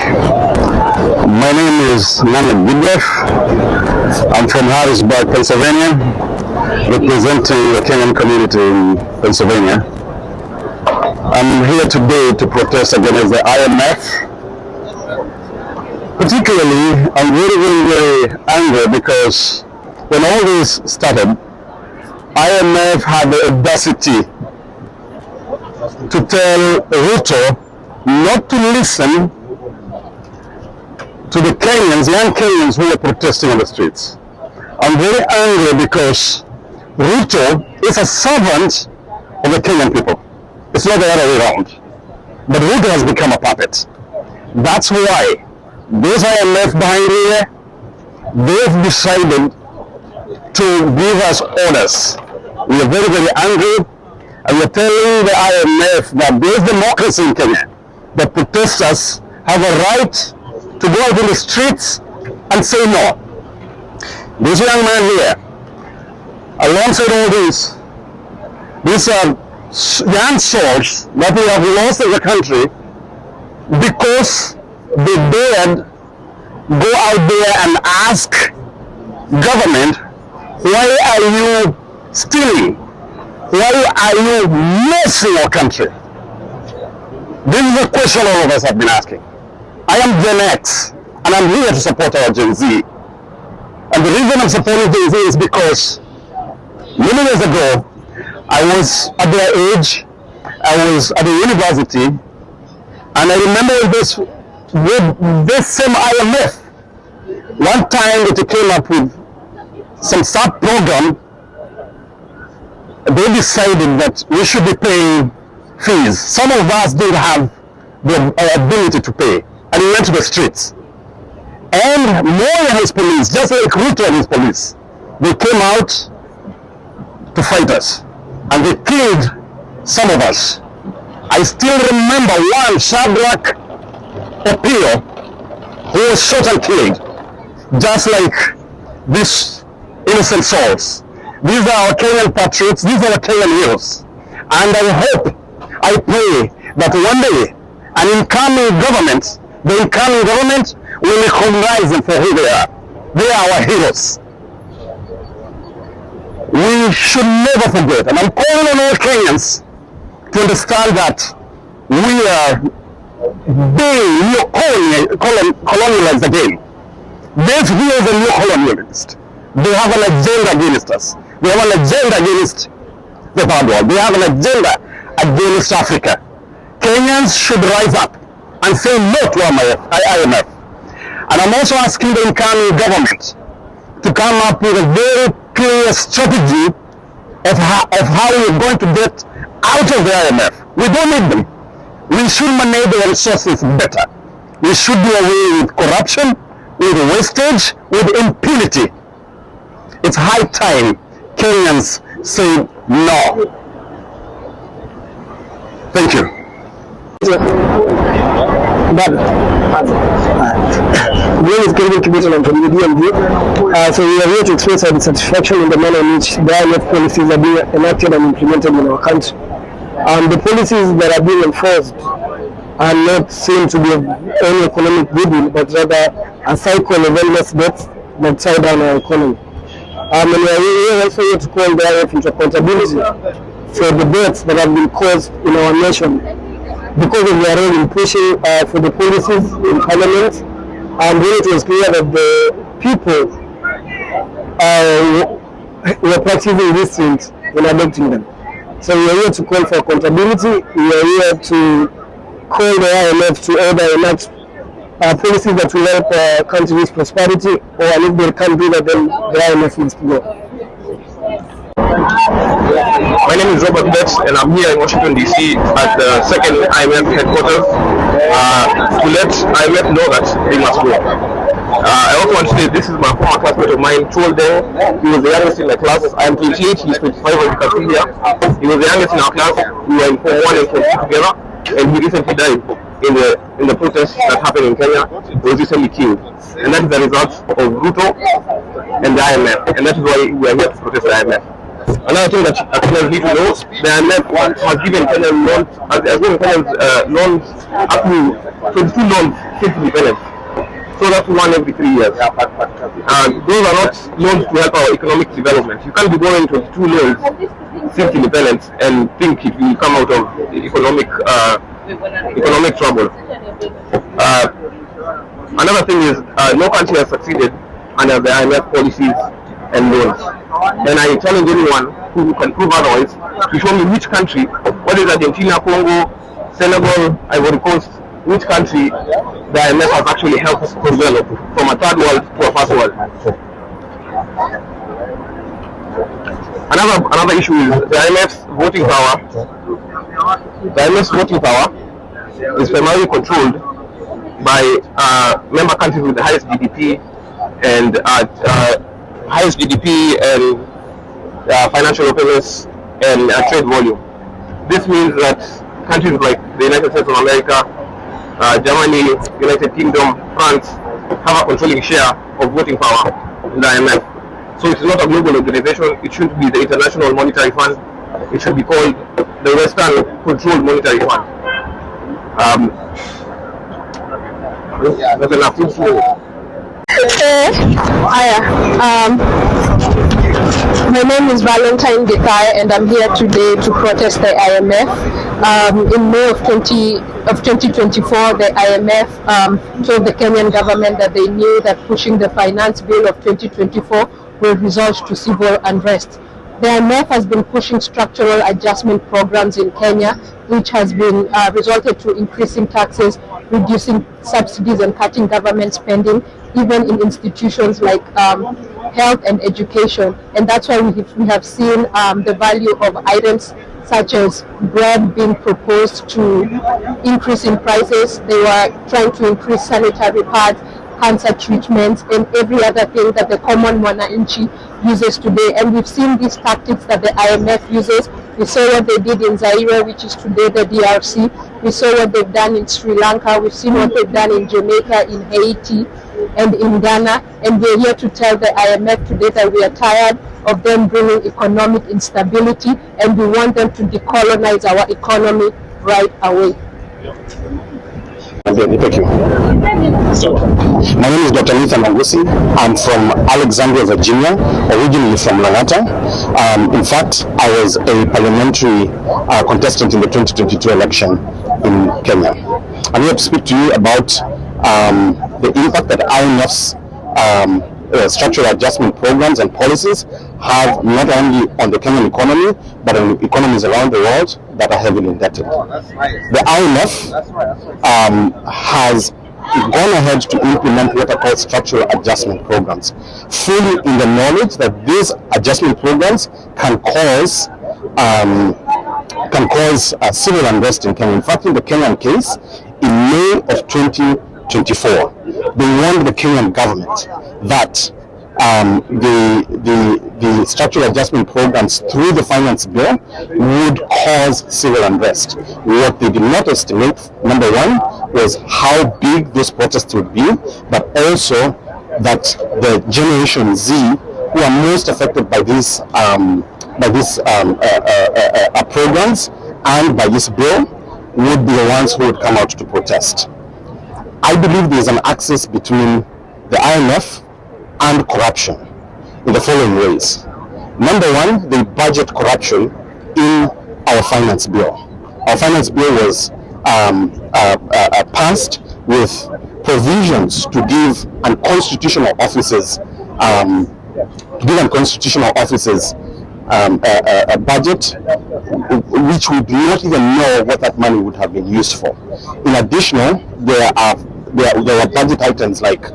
My name is Nana Gidwef. I'm from Harrisburg, Pennsylvania, representing the Kenyan community in Pennsylvania. I'm here today to protest against the IMF. Particularly, I'm very angry because when all this started, IMF had the audacity to tell Ruto not to listen to the Kenyans, young Kenyans who were protesting on the streets. I'm very angry because Ruto is a servant of the Kenyan people. It's not the other way around. But Ruto has become a puppet. That's why those IMF behind here, they've decided to give us orders. We are very angry, and we're telling the IMF that there is democracy in Kenya. The protesters have a right to go out in the streets and say no. This young man here, alongside all these are young souls that we have lost in the country because they dared go out there and ask government, why are you stealing? Why are you messing our country? This is a question all of us have been asking. I am Gen X, and I'm here to support our Gen Z. And the reason I'm supporting Gen Z is because many years ago, I was at their age, I was at the university, and I remember this same IMF. One time that they came up with some sub-program, they decided that we should be paying fees. Some of us didn't have the ability to pay, and we went to the streets. And Moi and his police, just like Ruto and his police, they came out to fight us, and they killed some of us. I still remember one, Shadrach Opio, who was shot and killed, just like these innocent souls. These are our Kenyan patriots, these are our Kenyan heroes. And I pray that one day an incoming government, the incoming government will recognize them for who they are. They are our heroes. We should never forget, and I'm calling on all Kenyans to understand that we are being colonialized again. These heroes are new colonialists. They have an agenda against us. They have an agenda against the third world. They have an agenda against Africa. Kenyans should rise up and say no to IMF. And I'm also asking the incoming government to come up with a very clear strategy of how we're going to get out of the IMF. We don't need them. We should manage the resources better. We should do away with corruption, with wastage, with impunity. It's high time Kenyans say no. Thank you. My name is Kenyans Commission and from the DMV. So we are here to express our dissatisfaction in the manner in which the IMF policies are being enacted and implemented in our country. The policies that are being enforced are not seen to be of any economic goodwill, but rather a cycle of endless debts that tie down our economy. And we are also here to call the IMF into accountability for the debts that have been caused in our nation because of their role in pushing for the policies in Parliament, and when it was clear that the people were practicing these things in adopting them. So we are here to call for accountability. We are here to call the IMF to either enact policies that will help our country's prosperity, or if they can't do that, then the IMF needs to go. My name is Robert Betts, and I'm here in Washington, D.C. at the second IMF headquarters to let IMF know that they must go. I also want to say this is my former classmate of mine, Children. He was the youngest in the class. I am 28, he's 25, as you can see here. He was the youngest in our class. We were in Form 1 and Form 2 together, and he recently died in the protest that happened in Kenya. He was recently killed. And that is the result of Ruto and the IMF. And that is why we are here to protest the IMF. Another thing that Kenyans need to know, the IMF has given Kenyans loans, has given Kenyans loans up to 22 loans since independence. So that's one every 3 years. And those are not loans to help our economic development. You can't be borrowing 22 loans since independence and think it will come out of economic trouble. Another thing is no country has succeeded under the IMF policies and loans. And I challenge anyone who can prove otherwise to show me which country, what is Argentina, Congo, Senegal, Ivory Coast, which country the IMF has actually helped develop from a third world to a first world. Another issue is the IMF's voting power. The IMF's voting power is primarily controlled by member countries with the highest GDP and financial openness and trade volume. This means that countries like the United States of America, Germany, United Kingdom, France have a controlling share of voting power in the IMF. So it's not a global organization. It shouldn't be the International Monetary Fund. It should be called the Western Controlled Monetary Fund. That's enough. My name is Valentine Gekai, and I'm here today to protest the IMF. In May of 2024, the IMF told the Kenyan government that they knew that pushing the finance bill of 2024 will result to civil unrest. The IMF has been pushing structural adjustment programs in Kenya, which has been resulted to increasing taxes, reducing subsidies, and cutting government spending, even in institutions like health and education. And that's why we have seen the value of items such as bread being proposed to increase in prices. They were trying to increase sanitary pads, cancer treatments, and every other thing that the common mwananchi uses today. And we've seen these tactics that the IMF uses. We saw what they did in Zaire, which is today the DRC. We saw what they've done in Sri Lanka. We've seen what they've done in Jamaica, in Haiti, and in Ghana. And we're here to tell the IMF today that we are tired of them bringing economic instability, and we want them to decolonize our economy right away. Thank you. My name is Dr. Nathan Mangusi. I'm from Alexandria, Virginia, originally from Langata. In fact, I was a parliamentary contestant in the 2022 election in Kenya. I'm here to speak to you about the impact that IMF's structural adjustment programs and policies have not only on the Kenyan economy, but on economies around the world that are heavily indebted. The IMF has gone ahead to implement what are called structural adjustment programs, fully in the knowledge that these adjustment programs can cause civil unrest in Kenya. In fact, in the Kenyan case, in May of 2024, they warned the Kenyan government that the structural adjustment programs through the finance bill would cause civil unrest. What they did not estimate, number one, was how big those protests would be, but also that the Generation Z, who are most affected by these programs and by this bill, would be the ones who would come out to protest. I believe there is an axis between the IMF and corruption in the following ways. Number one, they budget corruption in our finance bill. Our finance bill was passed with provisions to give unconstitutional offices a budget which we do not even know what that money would have been used for. In addition, there were budget items like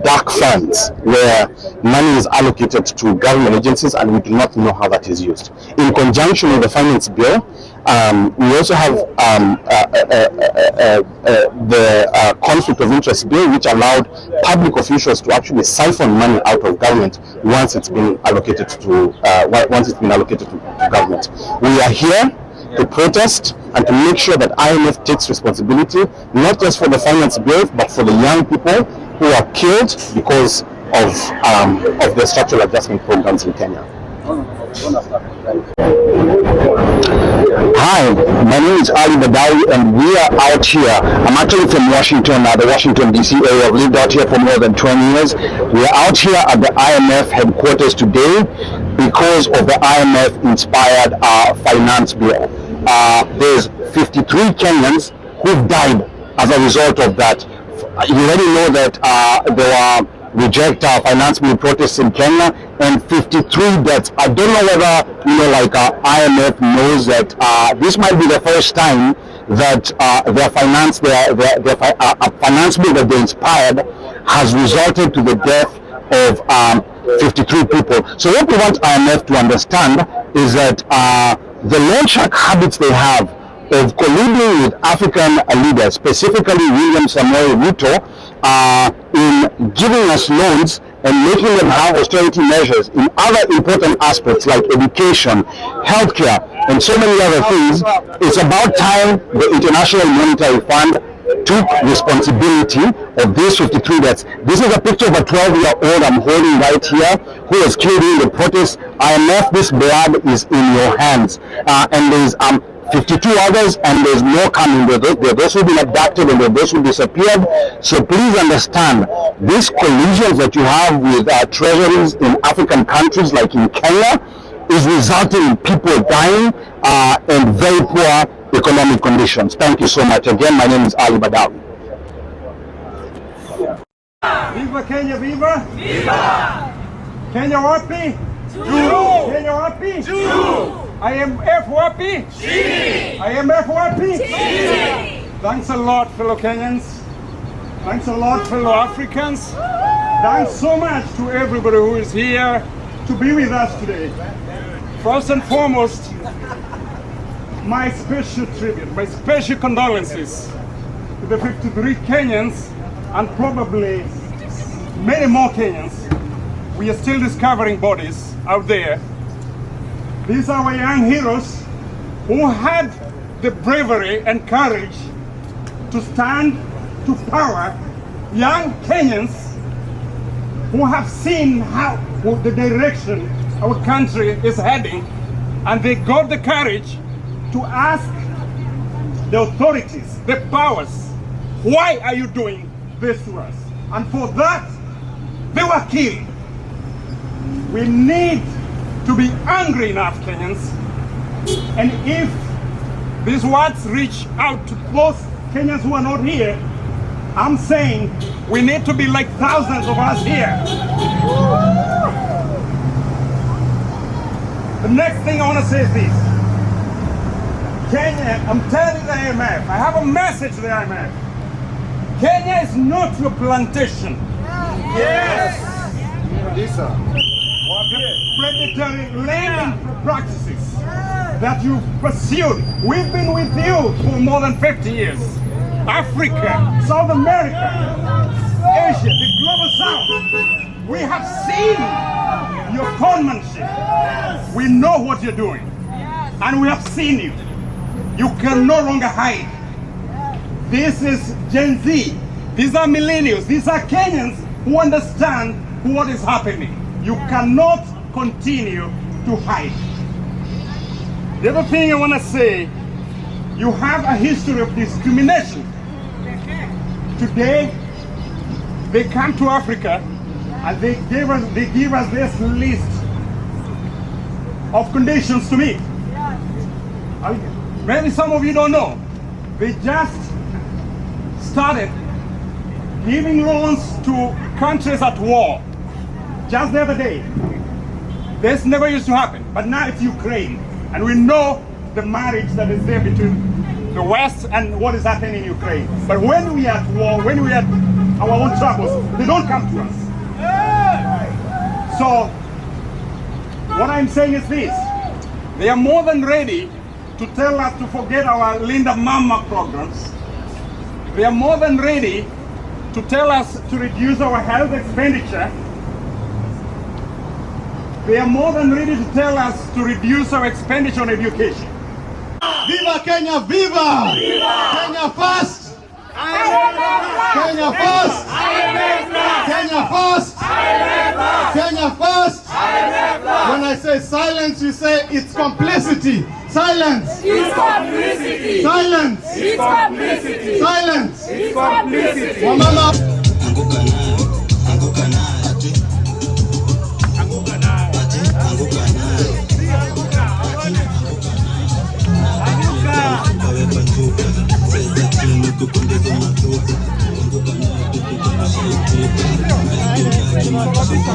dark funds, where money is allocated to government agencies and we do not know how that is used. In conjunction with the finance bill, we also have the conflict of interest bill, which allowed public officials to actually siphon money out of government once it's been allocated to government. We are here to protest and to make sure that IMF takes responsibility, not just for the finance bill, but for the young people who are killed because of the structural adjustment programs in Kenya. Hi, my name is Ali Badawi and we are out here. I'm actually from Washington, the Washington DC area. I've lived out here for more than 20 years. We are out here at the IMF headquarters today because of the IMF inspired finance bill. There's 53 Kenyans who've died as a result of that. You already know that there were reject finance bill protests in Kenya and 53 deaths. I don't know whether IMF knows that this might be the first time that their finance bill that they inspired has resulted to the death of 53 people. So what we want IMF to understand is that the loan shark habits they have of colluding with African leaders, specifically William Samoei Ruto, in giving us loans and making them have austerity measures in other important aspects like education, healthcare, and so many other things. It's about time the International Monetary Fund took responsibility of these 53 deaths. This is a picture of a 12-year-old I'm holding right here who was killed in the protest. IMF, this blood is in your hands. And there's 52 others, and there's more coming. There are those who've been abducted and there are those who disappeared. So please understand, these collisions that you have with treasuries in African countries like in Kenya is resulting in people dying and very poor economic conditions. Thank you so much. Again, my name is Ali Badawi. Viva Kenya, viva! Viva! Kenya wapi? Juu! Kenya wapi? Juu! IMF wapi? Chini! IMF wapi? Chini! Thanks a lot, fellow Kenyans. Thanks a lot, fellow Africans. Thanks so much to everybody who is here to be with us today. First and foremost, my special tribute, my special condolences to the 53 Kenyans and probably many more Kenyans. We are still discovering bodies out there. These are our young heroes who had the bravery and courage to stand to power. Young Kenyans who have seen how the direction our country is heading, and they got the courage to ask the authorities, the powers, why are you doing this to us? And for that, they were killed. We need to be angry enough, Kenyans, and if these words reach out to those Kenyans who are not here, I'm saying we need to be like thousands of us here. The next thing I want to say is this. Kenya, I'm telling the IMF, I have a message to the IMF. Kenya is not your plantation. Yes. Lisa. Predatory lending practices that you've pursued. We've been with you for more than 50 years. Africa, South America, Asia, the global South. We have seen your conmanship. We know what you're doing. And we have seen you. You can no longer hide. This is Gen Z. These are millennials. These are Kenyans who understand what is happening. You cannot continue to hide. The other thing I want to say, you have a history of discrimination. Today, they come to Africa and they give us this list of conditions to meet. Maybe some of you don't know. They just started giving loans to countries at war. Just the other day. This never used to happen, but now it's Ukraine. And we know the marriage that is there between the West and what is happening in Ukraine. But when we are at war, when we have our own troubles, they don't come to us. So, what I'm saying is this. They are more than ready to tell us to forget our Linda Mama programs. They are more than ready to tell us to reduce our health expenditure. They are more than ready to tell us to reduce our expenditure on education. Viva Kenya, viva! Viva! Kenya first! Kenya first! Kenya first! Kenya first! When I say silence, you say it's complicity. Silence. It's complicity. Silence. It's complicity. Silence. It's complicity. Wamama.